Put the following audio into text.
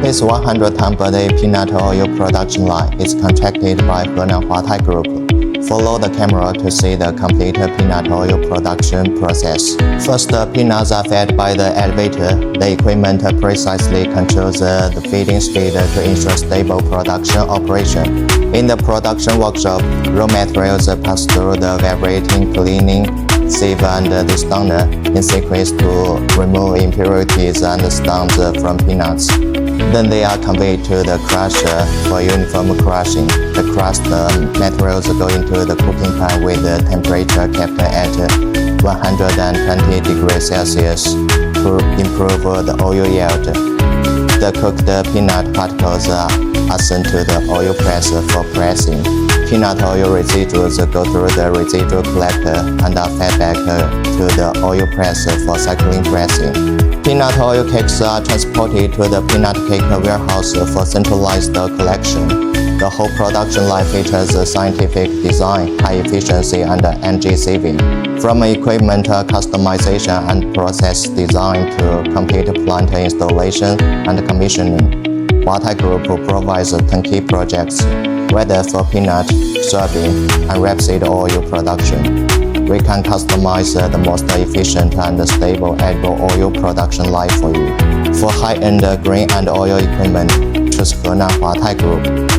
This 100 ton per day peanut oil production line is contracted by Huatai Group. Follow the camera to see the complete peanut oil production process. First, the peanuts are fed by the elevator. The equipment precisely controls the feeding speed to ensure stable production operation. In the production workshop, raw materials pass through the vibrating, cleaning, sieve and destoner in sequence to remove impurities and stones from peanuts. Then they are conveyed to the crusher for uniform crushing. The crushed materials go into the cooking pan with the temperature kept at 120 degrees Celsius to improve the oil yield. The cooked peanut particles are sent to the oil press for pressing. Peanut oil residuals go through the residual collector and are fed back to the oil press for cycling pressing. Peanut oil cakes are transported to the peanut cake warehouse for centralized collection. The whole production line features scientific design, high efficiency, and energy saving. From equipment customization and process design to complete plant installation and commissioning, Huatai Group provides turnkey projects, whether for peanut, soybean, and rapeseed oil production. We can customize the most efficient and stable edible oil production line for you. For high-end grain and oil equipment, choose Huatai Group.